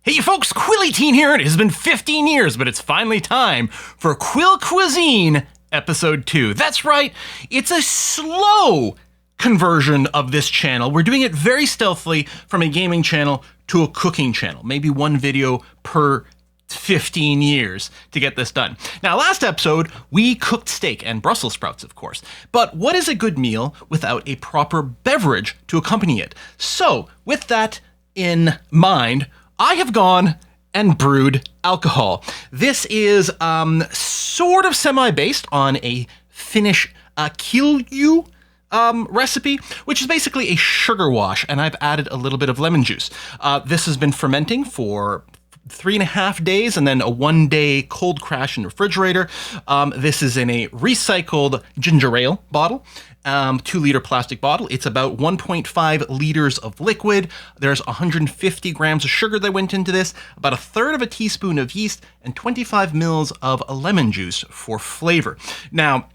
Hey you folks, Quilly here. It has been 15 years, but it's finally time for Quill Quisine Episode 2. That's right, it's a slow conversion of this channel. We're doing it very stealthily from a gaming channel to a cooking channel. Maybe one video per 15 years to get this done. Now, last episode, we cooked steak and Brussels sprouts, of course. But what is a good meal without a proper beverage to accompany it? So, with that in mind, I have gone and brewed alcohol. This is sort of semi-based on a Finnish Quill recipe, which is basically a sugar wash, and I've added a little bit of lemon juice. This has been fermenting for 3.5 days and then a 1-day cold crash in the refrigerator. This is in a recycled ginger ale bottle. 2-liter plastic bottle. It's about 1.5 liters of liquid. There's 150 grams of sugar that went into this, about 1/3 of a teaspoon of yeast, and 25 mils of lemon juice for flavor. Now,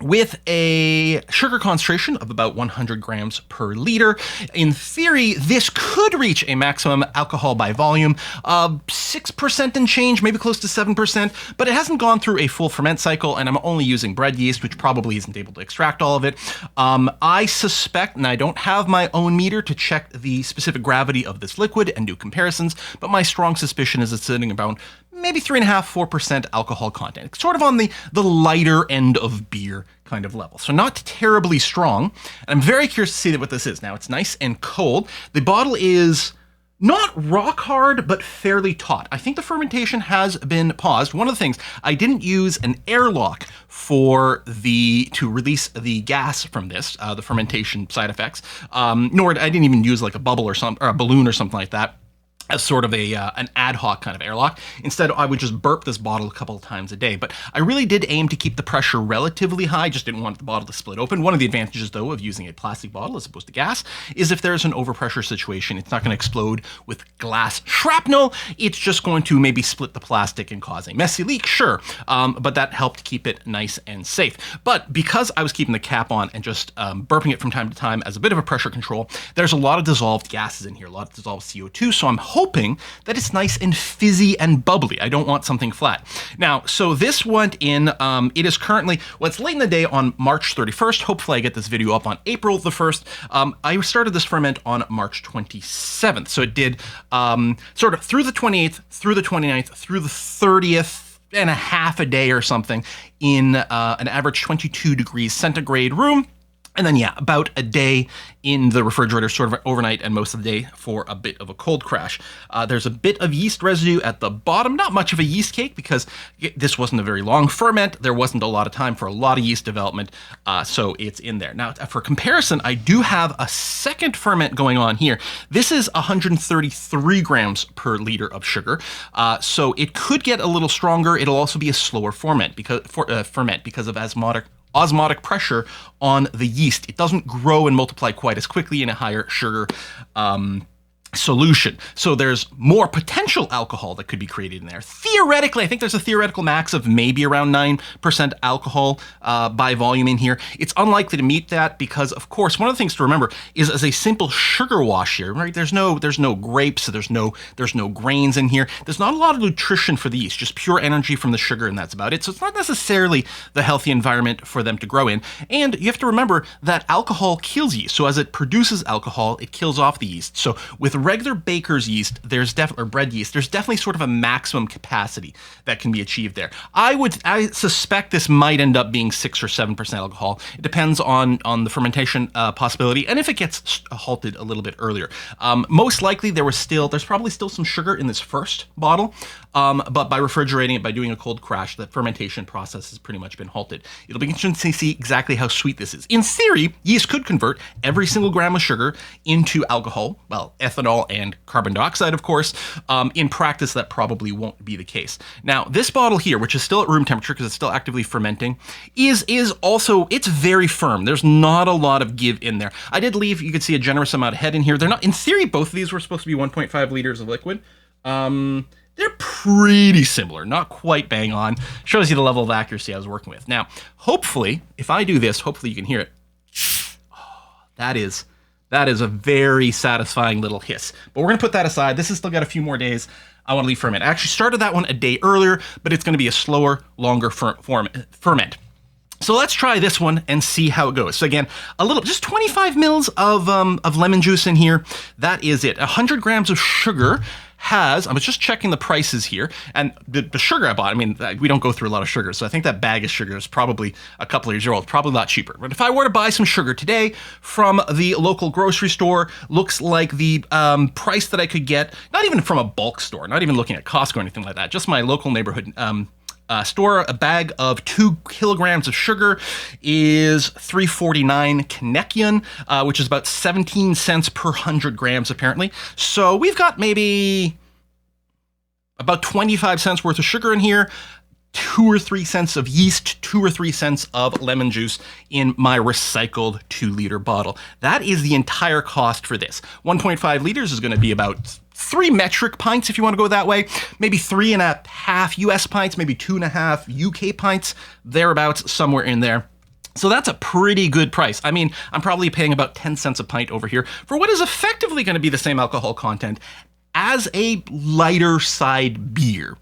with a sugar concentration of about 100 grams per liter, in theory, this could reach a maximum alcohol by volume of 6% and change, maybe close to 7%, but it hasn't gone through a full ferment cycle, and I'm only using bread yeast, which probably isn't able to extract all of it. I suspect, and I don't have my own meter to check the specific gravity of this liquid and do comparisons, but my strong suspicion is it's sitting around maybe 3.5–4% alcohol content. It's sort of on the lighter end of beer kind of level. So not terribly strong. And I'm very curious to see what this is. Now, it's nice and cold. The bottle is not rock hard, but fairly taut. I think the fermentation has been paused. One of the things, I didn't use an airlock to release the gas from this, the fermentation side effects, nor I didn't even use like a bubble or a balloon or something like that as sort of an ad hoc kind of airlock. Instead, I would just burp this bottle a couple of times a day. But I really did aim to keep the pressure relatively high, just didn't want the bottle to split open. One of the advantages, though, of using a plastic bottle as opposed to gas is if there's an overpressure situation, it's not going to explode with glass shrapnel. It's just going to maybe split the plastic and cause a messy leak, sure. But that helped keep it nice and safe. But because I was keeping the cap on and just burping it from time to time as a bit of a pressure control, there's a lot of dissolved gases in here, a lot of dissolved CO2, so I'm hoping that it's nice and fizzy and bubbly. I don't want something flat. Now, so this went in, it is currently, well, it's late in the day on March 31st. Hopefully I get this video up on April the 1st. I started this ferment on March 27th. So it did sort of through the 28th, through the 29th, through the 30th, and a half a day or something in an average 22 degrees centigrade room. And then, yeah, about a day in the refrigerator, sort of overnight, and most of the day for a bit of a cold crash. There's a bit of yeast residue at the bottom, not much of a yeast cake because this wasn't a very long ferment. There wasn't a lot of time for a lot of yeast development, so it's in there. Now, for comparison, I do have a second ferment going on here. This is 133 grams per liter of sugar, so it could get a little stronger. It'll also be a slower ferment because of osmotic pressure on the yeast. It doesn't grow and multiply quite as quickly in a higher sugar solution. So there's more potential alcohol that could be created in there. Theoretically, I think there's a theoretical max of maybe around 9% alcohol by volume in here. It's unlikely to meet that because, of course, one of the things to remember is as a simple sugar wash here, right? There's no grapes, there's no grains in here. There's not a lot of nutrition for the yeast, just pure energy from the sugar, and that's about it. So it's not necessarily the healthy environment for them to grow in. And you have to remember that alcohol kills yeast. So as it produces alcohol, it kills off the yeast. So with regular baker's yeast, or bread yeast, there's definitely sort of a maximum capacity that can be achieved there. I suspect this might end up being 6 or 7% alcohol. It depends on the fermentation possibility, and if it gets halted a little bit earlier. Most likely there's probably still some sugar in this first bottle, but by refrigerating it, by doing a cold crash, the fermentation process has pretty much been halted. It'll be interesting to see exactly how sweet this is. In theory, yeast could convert every single gram of sugar into alcohol, well, ethanol and carbon dioxide, of course. In practice, that probably won't be the case. Now, this bottle here, which is still at room temperature because it's still actively fermenting, is also, it's very firm. There's not a lot of give in there. I did leave, you could see a generous amount of head in here. They're not, in theory, both of these were supposed to be 1.5 liters of liquid. They're pretty similar, not quite bang on. Shows you the level of accuracy I was working with. Now, hopefully, if I do this, hopefully you can hear it. Oh, that is That is a very satisfying little hiss. But we're going to put that aside. This has still got a few more days. I want to leave ferment. I actually started that one a day earlier, but it's going to be a slower, longer ferment. So let's try this one and see how it goes. So again, just 25 mils of lemon juice in here. That is it. 100 grams of sugar I was just checking the prices here, and the sugar I bought, I mean, we don't go through a lot of sugar, so I think that bag of sugar is probably a couple of years old, probably a lot cheaper. But if I were to buy some sugar today from the local grocery store, looks like the price that I could get, not even from a bulk store, not even looking at Costco or anything like that, just my local neighborhood store, a bag of 2 kilograms of sugar is $3.49 Canadian, which is about 17 cents per 100 grams, apparently. So we've got maybe about 25 cents worth of sugar in here, 2 or 3 cents of yeast, 2 or 3 cents of lemon juice in my recycled 2-liter bottle. That is the entire cost for this. 1.5 liters is going to be about 3 metric pints, if you want to go that way, maybe 3.5 US pints, maybe 2.5 UK pints, thereabouts, somewhere in there. So that's a pretty good price. I mean, I'm probably paying about 10 cents a pint over here for what is effectively going to be the same alcohol content as a lighter side beer.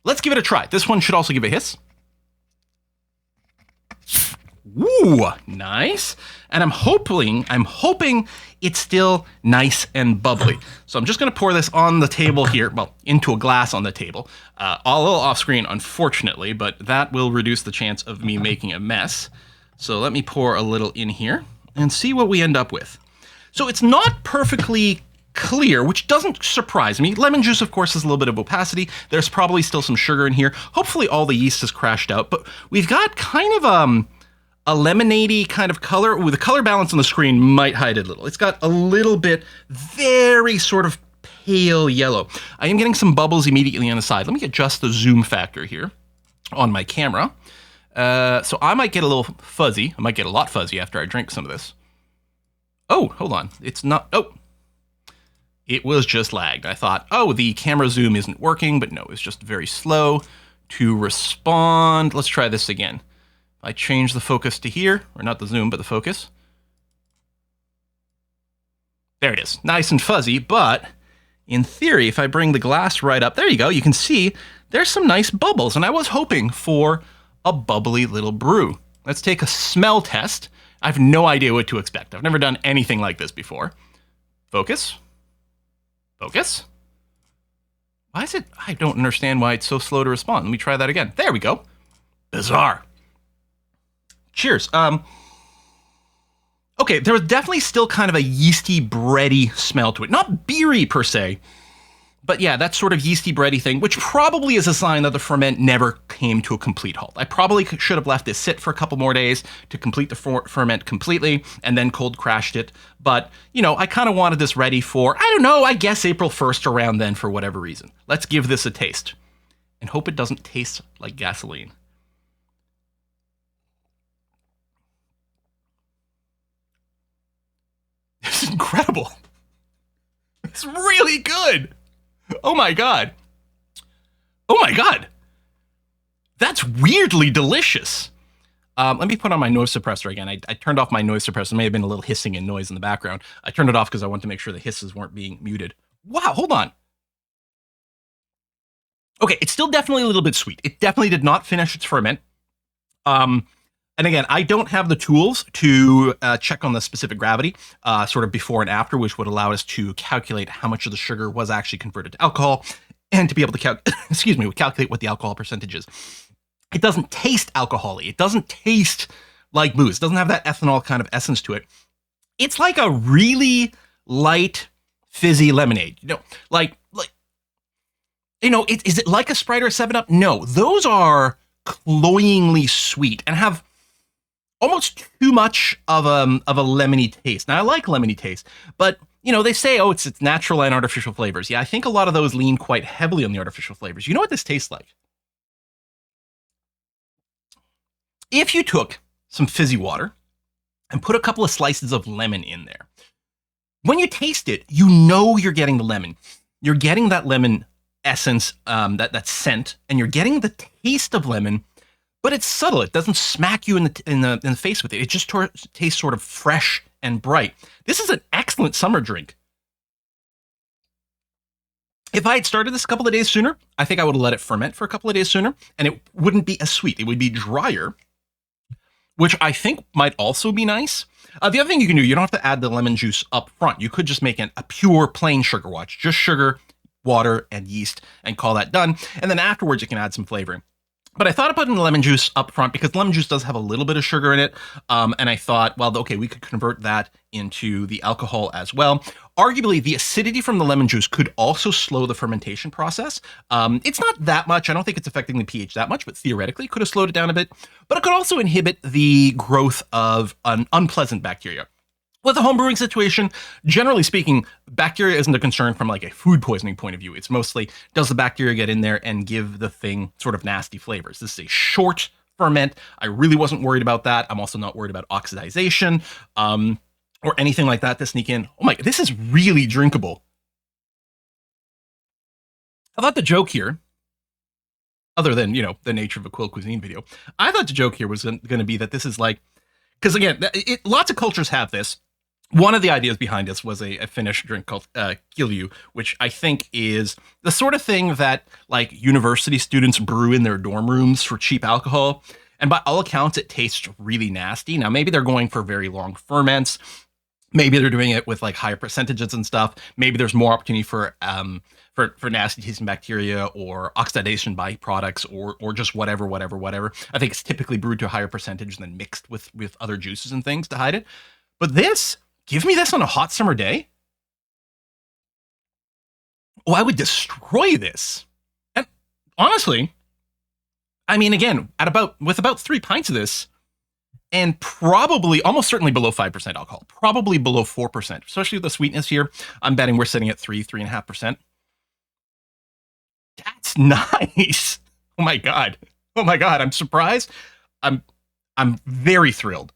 Let's give it a try. This one should also give a hiss. Ooh, nice. And I'm hoping it's still nice and bubbly. So I'm just going to pour this on the table here, well, into a glass on the table. A little off screen, unfortunately, but that will reduce the chance of me making a mess. So let me pour a little in here and see what we end up with. So it's not perfectly clear, which doesn't surprise me. Lemon juice, of course, has a little bit of opacity. There's probably still some sugar in here. Hopefully all the yeast has crashed out, but we've got kind of a lemonade-y kind of color. Ooh, the color balance on the screen might hide it a little. It's got a little bit, very sort of pale yellow. I am getting some bubbles immediately on the side. Let me adjust the zoom factor here on my camera. So I might get a little fuzzy. I might get a lot fuzzy after I drink some of this. Oh, hold on. It's not, oh. It was just lagged. I thought, oh, the camera zoom isn't working, but no, it's just very slow to respond. Let's try this again. I change the focus to here, or not the zoom, but the focus. There it is, nice and fuzzy, but in theory, if I bring the glass right up, there you go, you can see there's some nice bubbles, and I was hoping for a bubbly little brew. Let's take a smell test. I have no idea what to expect. I've never done anything like this before. Focus. Focus. Why is it, I don't understand why it's so slow to respond. Let me try that again. There we go. Bizarre. Cheers. Okay, there was definitely still kind of a yeasty, bready smell to it. Not beery per se, but yeah, that sort of yeasty, bready thing, which probably is a sign that the ferment never came to a complete halt. I probably should have left this sit for a couple more days to complete the ferment completely and then cold crashed it. But, you know, I kind of wanted this ready for, I don't know, I guess April 1st around then for whatever reason. Let's give this a taste and hope it doesn't taste like gasoline. This is incredible. It's really good. Oh my God. Oh my God. That's weirdly delicious. Let me put on my noise suppressor again. I turned off my noise suppressor. There may have been a little hissing and noise in the background. I turned it off because I wanted to make sure the hisses weren't being muted. Wow, hold on. Okay, it's still definitely a little bit sweet. It definitely did not finish its ferment. And again, I don't have the tools to check on the specific gravity, sort of before and after, which would allow us to calculate how much of the sugar was actually converted to alcohol, and to be able to calculate what the alcohol percentage is. It doesn't taste alcohol-y. It doesn't taste like booze. It doesn't have that ethanol kind of essence to it. It's like a really light, fizzy lemonade. You know, is it like a Sprite or a 7-Up? No, those are cloyingly sweet and have almost too much of a lemony taste. Now, I like lemony taste, but you know, they say, oh, it's natural and artificial flavors. Yeah, I think a lot of those lean quite heavily on the artificial flavors. You know what this tastes like? If you took some fizzy water and put a couple of slices of lemon in there, when you taste it, you know you're getting the lemon. You're getting that lemon essence, that scent, and you're getting the taste of lemon, but it's subtle. It doesn't smack you in the face with it. It just tastes sort of fresh and bright. This is an excellent summer drink. If I had started this a couple of days sooner, I think I would have let it ferment for a couple of days sooner, and it wouldn't be as sweet. It would be drier, which I think might also be nice. The other thing you can do, you don't have to add the lemon juice up front. You could just make a pure plain sugar watch, just sugar, water, and yeast, and call that done. And then afterwards, you can add some flavoring. But I thought of putting the lemon juice up front because lemon juice does have a little bit of sugar in it. And I thought, well, okay, we could convert that into the alcohol as well. Arguably, the acidity from the lemon juice could also slow the fermentation process. It's not that much. I don't think it's affecting the pH that much, but theoretically could have slowed it down a bit. But it could also inhibit the growth of an unpleasant bacteria. With a home brewing situation, generally speaking, bacteria isn't a concern from like a food poisoning point of view. It's mostly, does the bacteria get in there and give the thing sort of nasty flavors? This is a short ferment. I really wasn't worried about that. I'm also not worried about oxidization or anything like that to sneak in. Oh my, this is really drinkable. I thought the joke here, other than, the nature of a Quill Quisine video, I thought the joke here was going to be that this is like, because again, lots of cultures have this. One of the ideas behind this was a Finnish drink called Kilju, which I think is the sort of thing that like university students brew in their dorm rooms for cheap alcohol. And by all accounts, it tastes really nasty. Now, maybe they're going for very long ferments. Maybe they're doing it with like higher percentages and stuff. Maybe there's more opportunity for nasty tasting bacteria or oxidation byproducts or just whatever. I think it's typically brewed to a higher percentage than mixed with other juices and things to hide it. But this, give me this on a hot summer day. Oh, I would destroy this. And honestly, I mean, again, with about 3 pints of this, and probably, almost certainly below 5% alcohol, probably below 4%, especially with the sweetness here. I'm betting we're sitting at 3.5%. That's nice. Oh my God. I'm surprised. I'm very thrilled.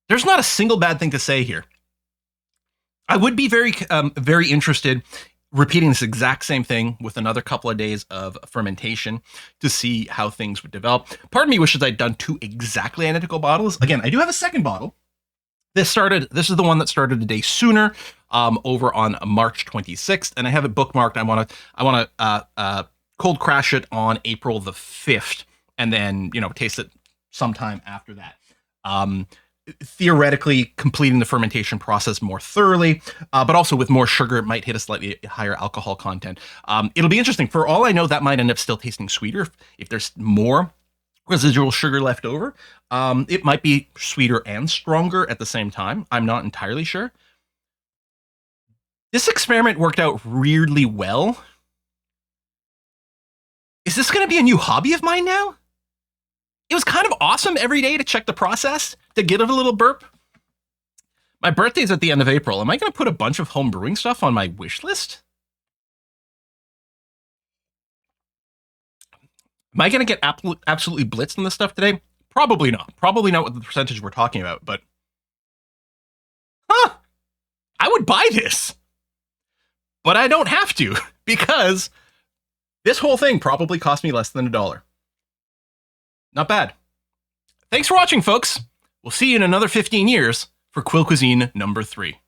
There's not a single bad thing to say here. I would be very interested repeating this exact same thing with another couple of days of fermentation to see how things would develop. Part of me wishes I'd done 2 exactly identical bottles. Again, I do have a second bottle. This is the one that started a day sooner, over on March 26th, and I have it bookmarked. I want to cold crash it on April the 5th, and then taste it sometime after that. Theoretically completing the fermentation process more thoroughly, but also with more sugar, it might hit a slightly higher alcohol content. It'll be interesting. For all I know, that might end up still tasting sweeter if there's more residual sugar left over. It might be sweeter and stronger at the same time. I'm not entirely sure. This experiment worked out weirdly well. Is this going to be a new hobby of mine now? It was kind of awesome every day to check the process, to get it a little burp. My birthday's at the end of April. Am I going to put a bunch of home brewing stuff on my wish list? Am I going to get absolutely blitzed on this stuff today? Probably not. Probably not with the percentage we're talking about, but... I would buy this. But I don't have to, because this whole thing probably cost me less than $1. Not bad. Thanks for watching, folks. We'll see you in another 15 years for Quill Quisine number 3.